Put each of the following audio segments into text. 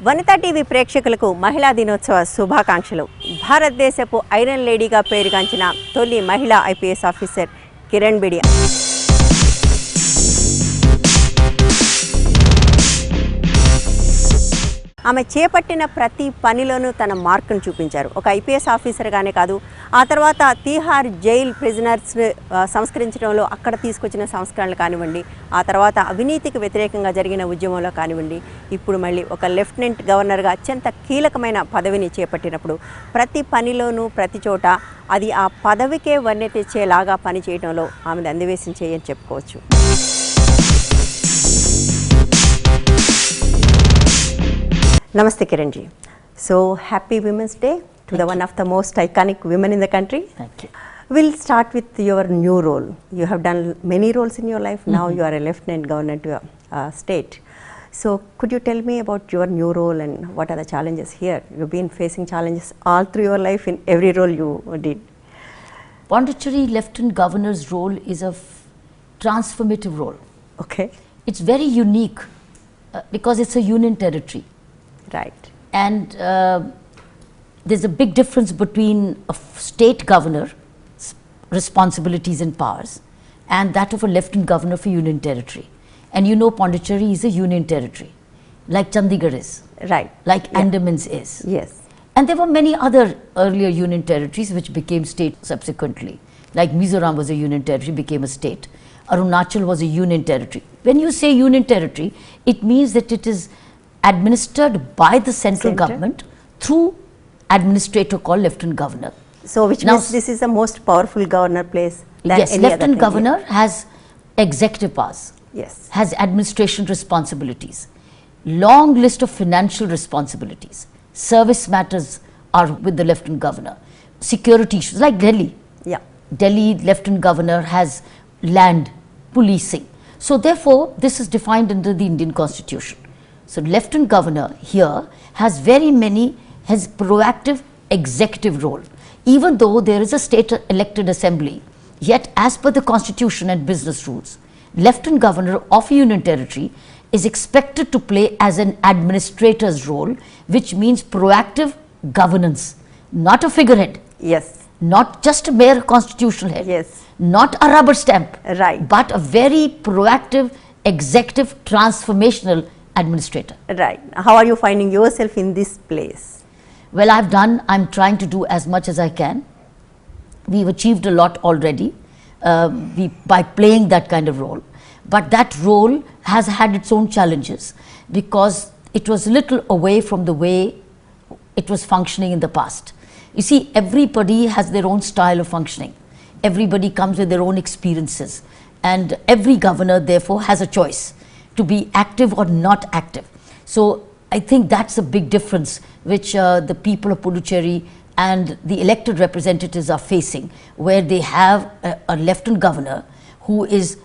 Vanitha TV ప్రేక్షకులకు మహిళా దినోత్సవ శుభాకాంక్షలు. భారతదేశపు ఐరన్ లేడీగా పేరుగాంచిన తొలి మహిళా ఐపీఎస్ ఆఫీసర్ కిరణ్ బెడి ఆమె చేపట్టిన ప్రతి పనిలోనూ తన మార్కును చూపించారు. ఒక ఐపీఎస్ ఆఫీసర్గానే కాదు, ఆ తర్వాత తీహార్ జైల్ ప్రిజనర్స్ సంస్కరించడంలో అక్కడ తీసుకొచ్చిన సంస్కరణలు కానివ్వండి, ఆ తర్వాత అవినీతికి వ్యతిరేకంగా జరిగిన ఉద్యమంలో కానివ్వండి, ఇప్పుడు మళ్ళీ ఒక లెఫ్టినెంట్ గవర్నర్గా అత్యంత కీలకమైన పదవిని చేపట్టినప్పుడు ప్రతి పనిలోనూ ప్రతి చోట అది ఆ పదవికే వన్నె తెచ్చేలాగా పనిచేయడంలో ఆమెది అందవేసిన చేయని చెప్పుకోవచ్చు. Namaste Kiran ji. So happy Women's Day to the one of the most iconic women in the country. Thank you. We'll start with your new role. You have done many roles in your life. Now you are a Lieutenant Governor to a state. So could you tell me about your new role and what are the challenges here? You've been facing challenges all through your life in every role you did. Pondicherry Lieutenant Governor's role is a transformative role. Okay. It's very unique because it's a union territory. Right. And there's a big difference between a state governor's responsibilities and powers and that of a lieutenant governor for union territory. And you know Pondicherry is a union territory, like Chandigarh is. Right. Like Andamans is. Yes. And there were many other earlier union territories which became state subsequently. Like Mizoram was a union territory, became a state. Arunachal was a union territory. When you say union territory, it means that it is administered by the central government through administrator called Lieutenant Governor. So which means this is the most powerful governor place than yes, any Lieutenant other Governor has executive powers. Yes. Has administration responsibilities. Long list of financial responsibilities. Service matters are with the Lieutenant Governor. Security issues like Delhi. Yeah. Delhi Lieutenant Governor has land, policing. So therefore this is defined under the Indian Constitution. So Lieutenant Governor here has has proactive executive role. Even though there is a state elected assembly, yet as per the constitution and business rules, Lieutenant Governor of a union territory is expected to play as an administrator's role, which means proactive governance, not a figurehead. Yes. Not just a mere constitutional head. Yes. Not a rubber stamp. Right. But a very proactive, executive, transformational administrator. Right. How are you finding yourself in this place? Well, I'm trying to do as much as I can. We've achieved a lot already by playing that kind of role. But that role has had its own challenges because it was a little away from the way it was functioning in the past. You see, everybody has their own style of functioning. Everybody comes with their own experiences. And every governor, therefore, has a choice to be active or not active. So I think that's a big difference which the people of Puducherry and the elected representatives are facing, where they have a lieutenant governor who is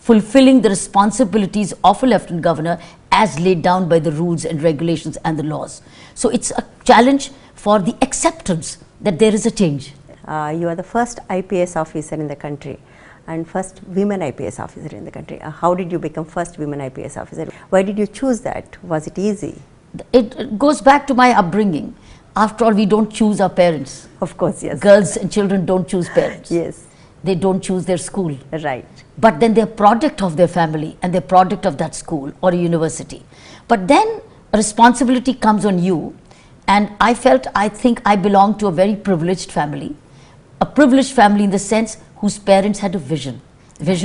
fulfilling the responsibilities of a lieutenant governor as laid down by the rules and regulations and the laws. So it's a challenge for the acceptance that there is a change. You are the first IPS officer in the country and first women IPS officer in the country. How did you become first women IPS officer? Why did you choose that? Was it easy? It goes back to my upbringing. After all, we don't choose our parents. Of course, yes. Girls and children don't choose parents. Yes. They don't choose their school. Right. But then they're product of their family and they're product of that school or a university. But then a responsibility comes on you, and I think I belong to a very privileged family. A privileged family in the sense whose parents had a vision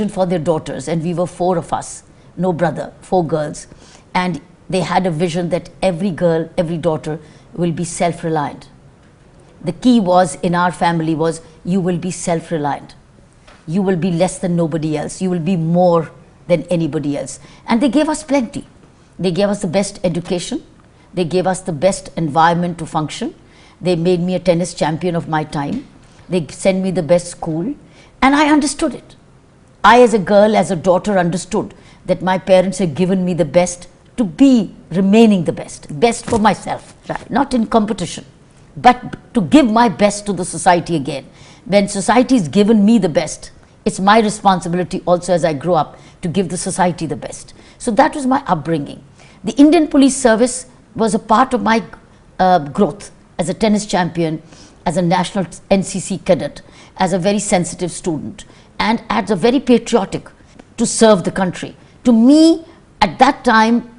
for their daughters, and we were 4 of us, no brother, 4 girls, and they had a vision that every girl, every daughter will be self-reliant. The key was in our family was you will be self-reliant. You will be less than nobody else. You will be more than anybody else. And they gave us plenty. They gave us the best education. They gave us the best environment to function. They made me a tennis champion of my time. They sent me the best school. And I understood it. I as a girl, as a daughter, understood that my parents had given me the best to be remaining the best for myself, right. Not in competition, but to give my best to the society again. When society has given me the best, it's my responsibility also as I grow up to give the society the best. So that was my upbringing. The Indian Police Service was a part of my growth as a tennis champion, as a national NCC cadet, as a very sensitive student, and as a very patriotic to serve the country. To me, at that time,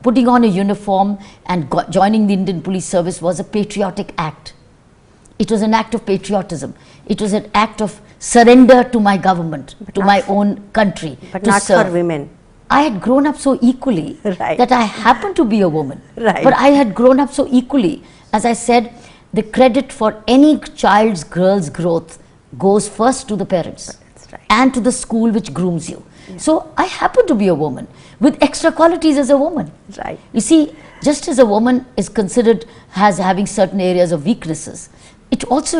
putting on a uniform and joining the Indian Police Service was a patriotic act. It was an act of patriotism. It was an act of surrender to my government, to my own country. But to not serve. for women. I had grown up so equally Right. that I happened to be a woman. Right. But I had grown up so equally. As I said, the credit for any child's, girl's growth goes first to the parents That's right. and to the school which grooms you. So I happen to be a woman with extra qualities as a woman. Right. You see, just as a woman is considered as having certain areas of weaknesses,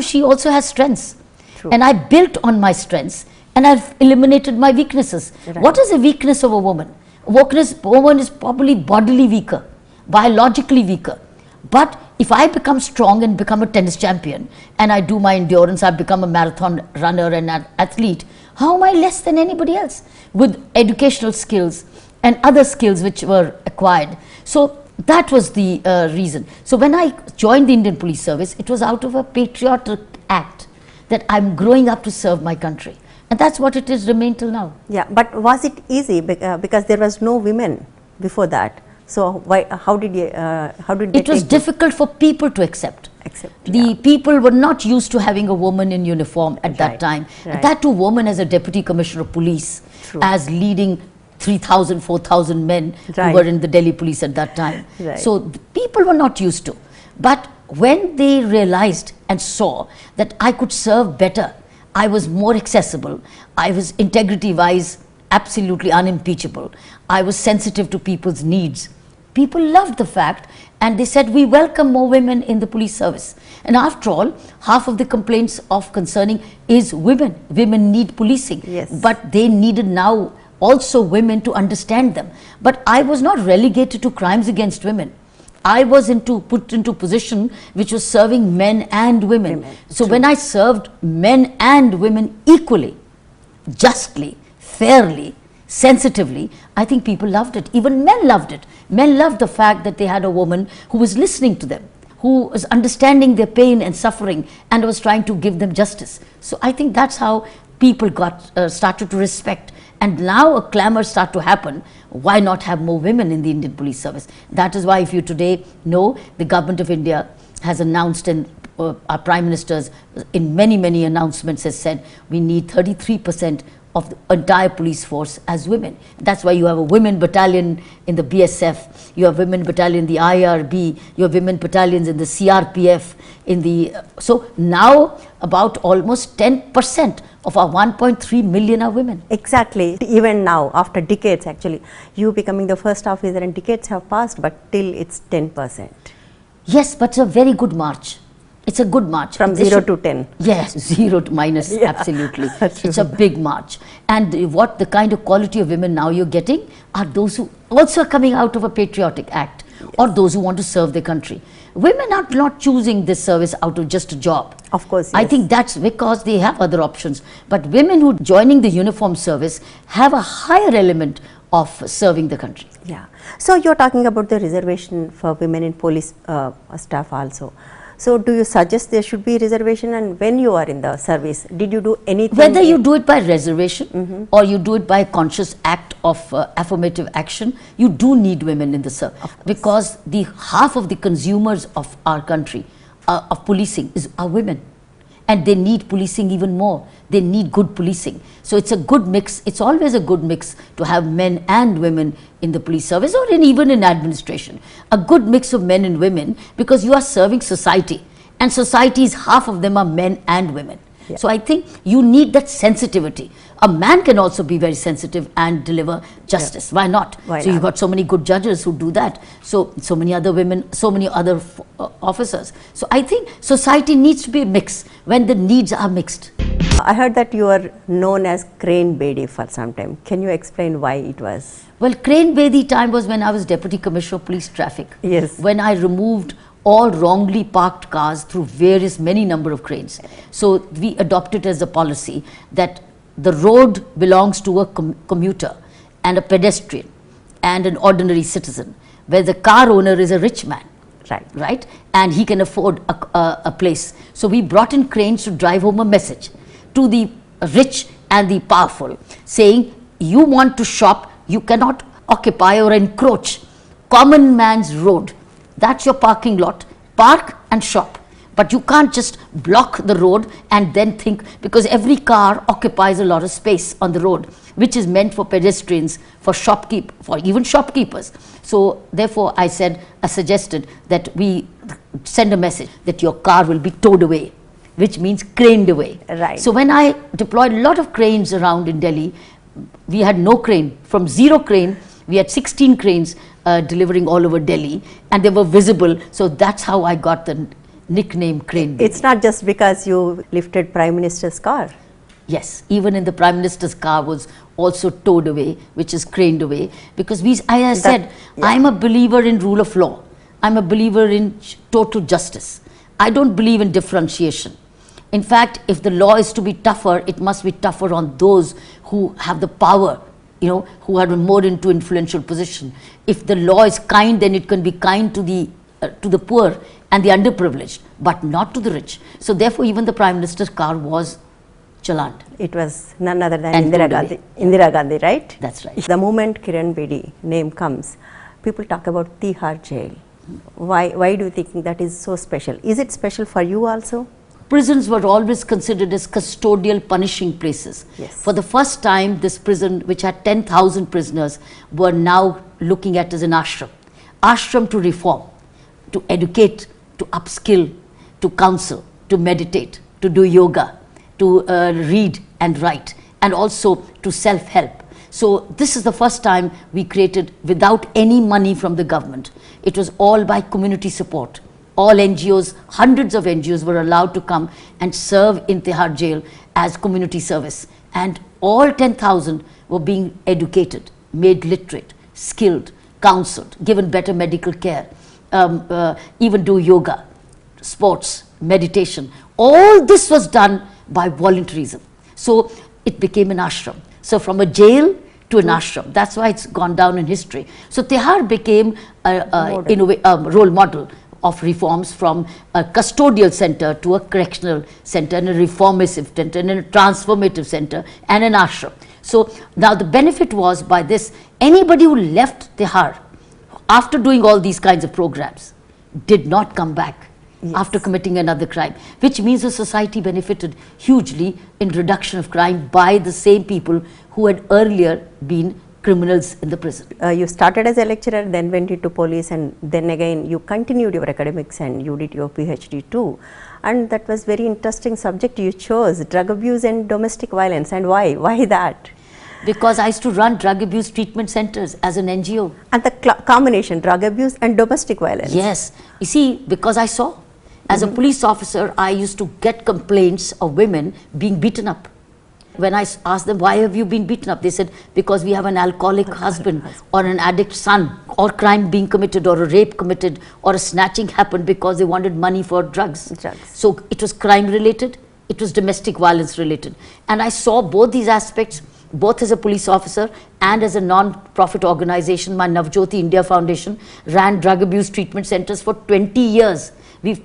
she also has strengths. True. And I built on my strengths and I've eliminated my weaknesses. Right. What is the weakness of a woman? A woman is probably bodily weaker, biologically weaker. But if I become strong and become a tennis champion and I do my endurance, I become a marathon runner and an athlete, how am I less than anybody else with educational skills and other skills which were acquired? So that was the reason. So when I joined the Indian Police Service, it was out of a patriotic act that I'm growing up to serve my country. And that's what it has remained till now. Yeah, but was it easy because there was no women before that? So how did they It was take difficult for people to accept. Accept, The people were not used to having a woman in uniform at that Right, time. right. And that too, woman as a deputy commissioner of police, True. as leading 3,000, 4,000 men Right. who were in the Delhi police at that time. Right. So the people were not used to. But when they realized and saw that I could serve better, I was more accessible, I was integrity-wise absolutely unimpeachable, I was sensitive to people's needs. People loved the fact and they said, we welcome more women in the police service. And after all, half of the complaints of concerning is women. Women need policing. Yes. But they needed now also women to understand them. But I was not relegated to crimes against women. I was put into position which was serving men and women. So when I served men and women equally, justly, fairly, sensitively, I think people loved it. Even men loved it. Men loved the fact that they had a woman who was listening to them, who was understanding their pain and suffering and was trying to give them justice. So I think that's how people started to respect. And now a clamor started to happen. Why not have more women in the Indian Police Service? That is why if you today know, the government of India has announced, and our Prime Ministers in many announcements has said, we need 33% of the entire police force as women. That's why you have a women battalion in the BSF, you have women battalion in the IRB, you have women battalions in the CRPF, so now about almost 10% of our 1.3 million are women. Exactly. Even now, after decades actually, you becoming the first officer and decades have passed, but till it's 10%. Yes, but it's a very good march. It's a good march. From 0 to 10. Yes, 0 to minus, Yeah, absolutely. that's It's a big march. And the kind of quality of women now you're getting are those who also are coming out of a patriotic act, or those who want to serve their country. Women are not choosing this service out of just a job. Of course, I yes. think that's because they have other options. But women who joining the uniform service have a higher element of serving the country. Yeah. So you're talking about the reservation for women in police staff also. So do you suggest there should be reservation, and when you are in the service, did you do anything? Whether you do it by reservation or you do it by conscious act of affirmative action, you do need women in the service, because the half of the consumers of our country of policing are women, and they need policing even more. They need good policing. So it's a good mix. It's always a good mix to have men and women in the police service, or even in administration. A good mix of men and women, because you are serving society, and societies, half of them are men and women. Yeah. So I think you need that sensitivity. A man can also be very sensitive and deliver justice. Why not? Why so not? you've got so many good judges who do that. So many other women, so many other officers. So I think society needs to be a mix when the needs are mixed. I heard that you are known as Kiran Bedi for some time. Can you explain why it was? Well, Kiran Bedi time was when I was Deputy Commissioner of Police Traffic. Yes. When I removed all wrongly parked cars through many number of cranes. So we adopted as a policy that the road belongs to a commuter and a pedestrian and an ordinary citizen. where the car owner is a rich man. Right. Right? And he can afford a place. So we brought in cranes to drive home a message to the rich and the powerful, saying, you want to shop, you cannot occupy or encroach common man's road. That's your parking lot. Park and shop. But you can't just block the road and then think, because every car occupies a lot of space on the road, which is meant for pedestrians, for even shopkeepers. So therefore I suggested that we send a message that your car will be towed away, which means craned away. Right. So when I deployed a lot of cranes around in Delhi, we had no crane. From 0 crane, we had 16 cranes delivering all over Delhi, and they were visible. So that's how I got the nickname Crane Bedi. It's not just because you lifted Prime Minister's car. Yes, even in the Prime Minister's car was also towed away, which is craned away, because as I said, I'm a believer in rule of law. I'm a believer in total justice. I don't believe in differentiation. In fact, if the law is to be tougher, it must be tougher on those who have the power, who are more into influential position. If the law is kind, then it can be kind to the poor and the underprivileged, but not to the rich. So therefore, even the Prime Minister's car was challaned. It was none other than Indira Gandhi, right? That's right. The moment Kiran Bedi name comes, people talk about Tihar Jail. Why do you think that is so special? Is it special for you also? Prisons were always considered as custodial punishing places. Yes. For the first time, this prison, which had 10,000 prisoners, were now looking at as an ashram. Ashram to reform, to educate, to upskill, to counsel, to meditate, to do yoga, to read and write, and also to self-help. So this is the first time we created without any money from the government. It was all by community support. All NGOs, hundreds of NGOs were allowed to come and serve in Tihar Jail as community service. And all 10,000 were being educated, made literate, skilled, counseled, given better medical care, even do yoga, sports, meditation. All this was done by volunteerism. So it became an ashram. So from a jail to an ashram. That's why it's gone down in history. So Tihar became a role model of reforms, from a custodial center to a correctional center, and a reformative center, and a transformative center, and an ashram. So now the benefit was, by this, anybody who left Tihar after doing all these kinds of programs did not come back. Yes. After committing another crime, which means the society benefited hugely in reduction of crime by the same people who had earlier been criminals in the prison. You started as a lecturer, then went into police, and then again you continued your academics and you did your PhD too. And that was very interesting subject you chose, drug abuse and domestic violence. And why? Why that? Because I used to run drug abuse treatment centers as an NGO. And the combination, drug abuse and domestic violence. Yes. You see, because I saw, as a police officer, I used to get complaints of women being beaten up. When I asked them, why have you been beaten up? They said, because we have an alcoholic husband or an addict son, or crime being committed, or a rape committed, or a snatching happened because they wanted money for drugs. So it was crime related, it was domestic violence related. And I saw both these aspects, both as a police officer and as a non-profit organization. My Navjyoti India Foundation ran drug abuse treatment centers for 20 years. We've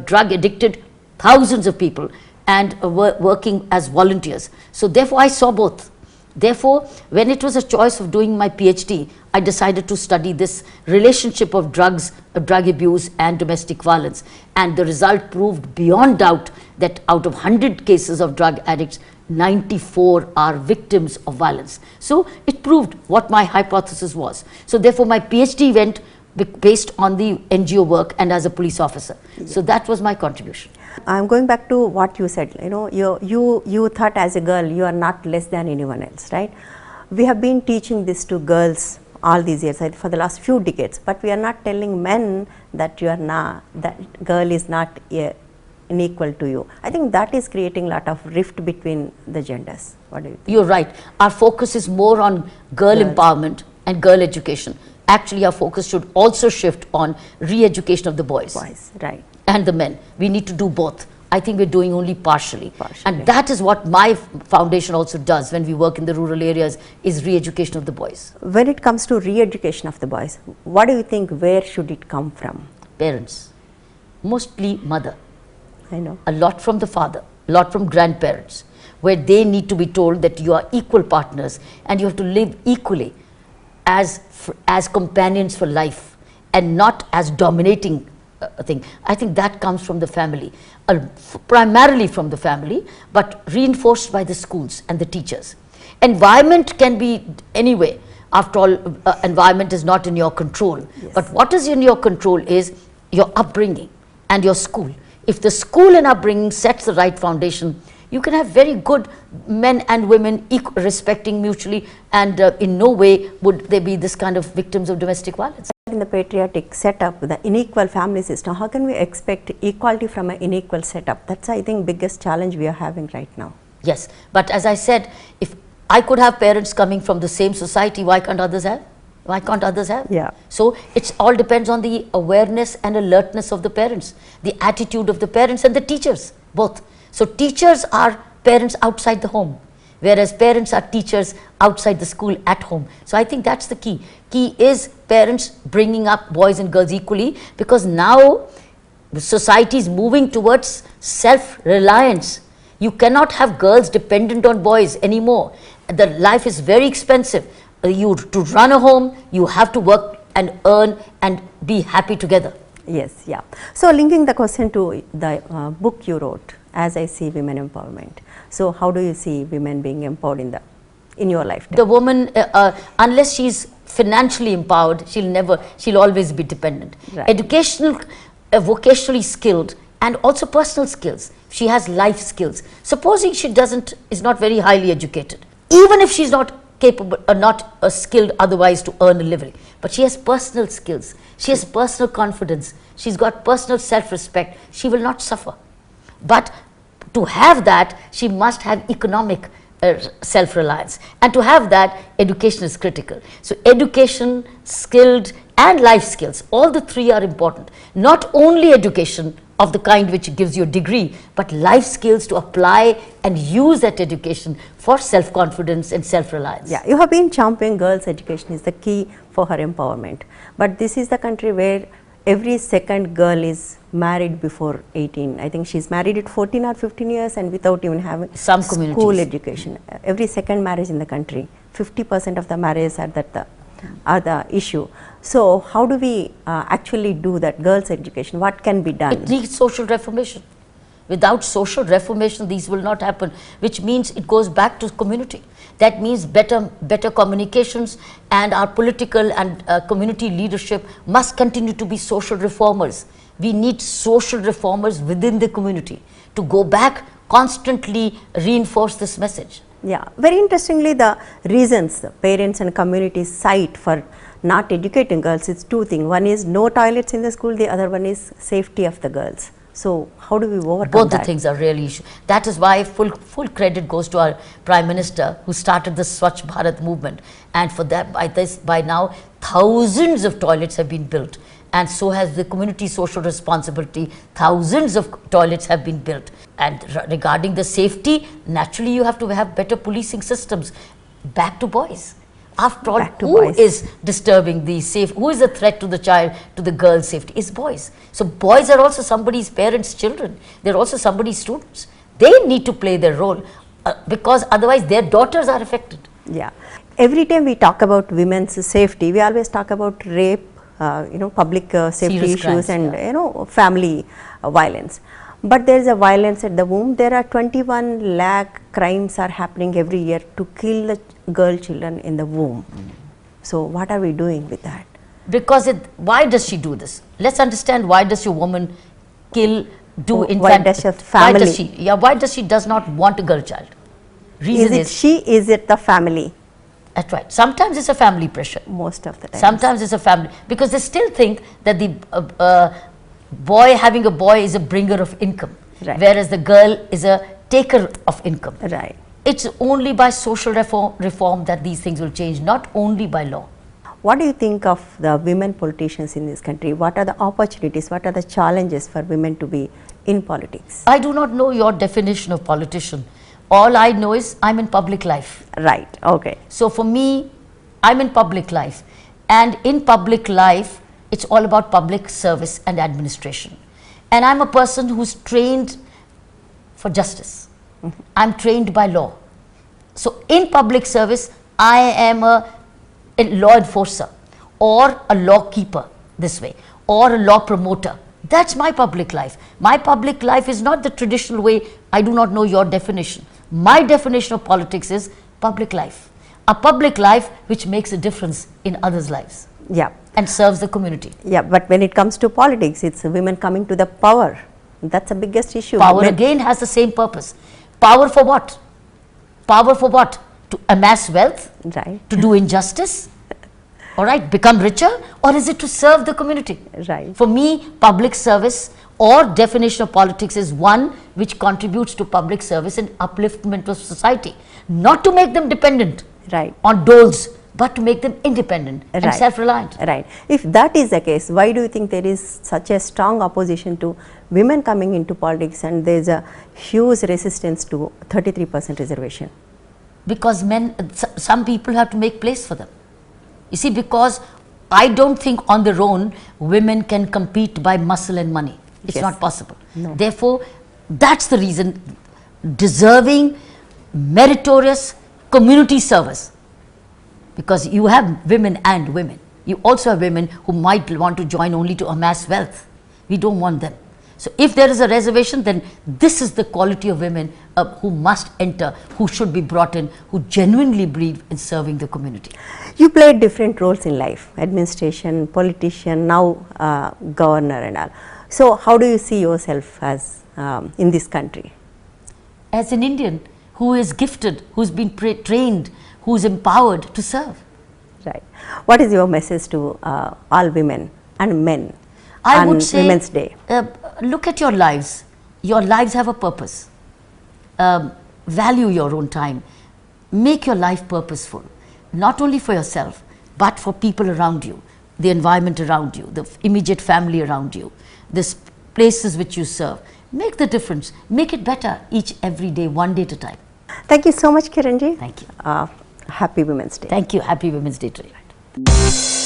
drug addicted thousands of people and were working as volunteers. So therefore I saw both. Therefore, when it was a choice of doing my PhD, I decided to study this relationship of drugs, drug abuse and domestic violence. And the result proved beyond doubt that out of 100 cases of drug addicts, 94 are victims of violence. So it proved what my hypothesis was. So therefore my PhD went based on the NGO work and as a police officer. So that was my contribution. I'm going back to what you said. You thought as a girl you are not less than anyone else, right? We have been teaching this to girls all these years, for the last few decades, but we are not telling men that you are not, that girl is not unequal to you. I think that is creating a lot of rift between the genders. What do you think? You're right. Our focus is more on girl empowerment and girl education. Actually, our focus should also shift on re-education of the boys. Right. And the men. We need to do both. I think we're doing only partially. Partially. And that is what my foundation also does when we work in the rural areas, is re-education of the boys. When it comes to re-education of the boys, what do you think, where should it come from? Parents, mostly mother, I know. a lot from the father, a lot from grandparents, where they need to be told that you are equal partners and you have to live equally as companions for life and not as dominating thing. I think that comes from the family, primarily from the family, but reinforced by the schools and the teachers. Environment can be anyway. After all, environment is not in your control. Yes. But what is in your control is your upbringing and your school. If the school and upbringing sets the right foundation, you can have very good men and women respecting mutually, and in no way would they be this kind of victims of domestic violence. In the patriotic setup, the unequal family system, how can we expect equality from an unequal setup? That's, I think, biggest challenge we are having right now. Yes, but as I said, if I could have parents coming from the same society, why can't others have? Why can't others have? Yeah. So it all depends on the awareness and alertness of the parents, the attitude of the parents and the teachers, both. So teachers are parents outside the home, whereas parents are teachers outside the school at home. So I think that's the key. Key is parents bringing up boys and girls equally, because now society is moving towards self-reliance. You cannot have girls dependent on boys anymore. The life is very expensive. To run a home, you have to work and earn and be happy together. Yes, yeah. So linking the question to the book you wrote, As I See Women Empowerment. So how do you see women being empowered in your lifetime? The woman, unless she's financially empowered, she'll always be dependent. Right. Educational, vocationally skilled, and also personal skills. She has life skills. Supposing she is not very highly educated, even if she's not capable or not skilled otherwise to earn a living, but she has personal skills, she has personal confidence, she's got personal self-respect, she will not suffer. But to have that, she must have economic self-reliance, and to have that, education is critical. So education, skilled and life skills, all the three are important. Not only education of the kind which gives you a degree, but life skills to apply and use that education for self-confidence and self-reliance. Yeah, you have been championing girls' education is the key for her empowerment. But this is the country where every second girl is married before 18. I think she's married at 14 or 15 years and without even having Some school communities. education. Every second marriage in the country, 50% of the marriages are the issue. So how do we actually do that girls' education? What can be done? It needs social reformation. Without social reformation, these will not happen, which means it goes back to community. That means better communications, and our political and community leadership must continue to be social reformers. We need social reformers within the community to go back, constantly reinforce this message. Yeah, very interestingly, the reasons the parents and communities cite for not educating girls is two things. One is no toilets in the school, the other one is safety of the girls. So how do we overcome Both that? the things are really issue. That is why full credit goes to our Prime Minister, who started the Swachh Bharat movement, and for that, by now thousands of toilets have been built, and so has the community social responsibility. Thousands of toilets have been built, and regarding the safety, naturally you have to have better policing systems. Back to boys. After all, who is disturbing the safe, who is a threat to the child, to the girl's safety, is boys. So boys are also somebody's parents' children. They're also somebody's students. They need to play their role because otherwise their daughters are affected. Yeah. Every time we talk about women's safety, we always talk about rape, public safety Serious issues crimes, and, yeah. Family violence. But there is a violence at the womb. There are 21 lakh crimes are happening every year to kill the girl children in the womb. So what are we doing with that? Because why does she do this? Let's understand, why does your woman kill, why does your family? Why does she does not want a girl child? Reason is it the family? That's right. Sometimes it's a family pressure. Most of the time. Sometimes it's a family, because they still think that the having a boy is a bringer of income, right, whereas the girl is a taker of income. Right. It's only by social reform that these things will change, not only by law. What do you think of the women politicians in this country? What are the opportunities? What are the challenges for women to be in politics? I do not know your definition of politician. All I know is I'm in public life. Right, okay. So for me, I'm in public life. And in public life, it's all about public service and administration. And I'm a person who's trained for justice. I'm trained by law. So in public service, I am a law enforcer or a law keeper this way, or a law promoter. That's my public life. My public life is not the traditional way. I do not know your definition. My definition of politics is public life. A public life which makes a difference in others' lives. Yeah. And serves the community. Yeah, but when it comes to politics, it's women coming to the power. That's the biggest issue. Power again has the same purpose. Power for what? Power for what? To amass wealth? Right. To do injustice? All right, become richer? Or is it to serve the community? Right. For me, public service or definition of politics is one which contributes to public service and upliftment of society. Not to make them dependent Right. on doles, but to make them independent and Right. self-reliant. Right. If that is the case, why do you think there is such a strong opposition to women coming into politics, and there is a huge resistance to 33% reservation? Because men, some people have to make place for them. You see, because I don't think on their own women can compete by muscle and money. It's Yes. not possible. No. Therefore, that's the reason deserving, meritorious community service. Because you have women and women. You also have women who might want to join only to amass wealth. We don't want them. So if there is a reservation, then this is the quality of women who must enter, who should be brought in, who genuinely believe in serving the community. You played different roles in life, administration, politician, now governor and all. So how do you see yourself as in this country? As an Indian who is gifted, who's been trained, who's empowered to serve. Right. What is your message to all women and men I on would say, Women's Day? Look at your lives. Your lives have a purpose. Value your own time. Make your life purposeful, not only for yourself, but for people around you, the environment around you, the immediate family around you, the places which you serve. Make the difference. Make it better every day, one day at a time. Thank you so much, Kiranji. Thank you. Happy Women's Day. Thank you. Happy Women's Day to you.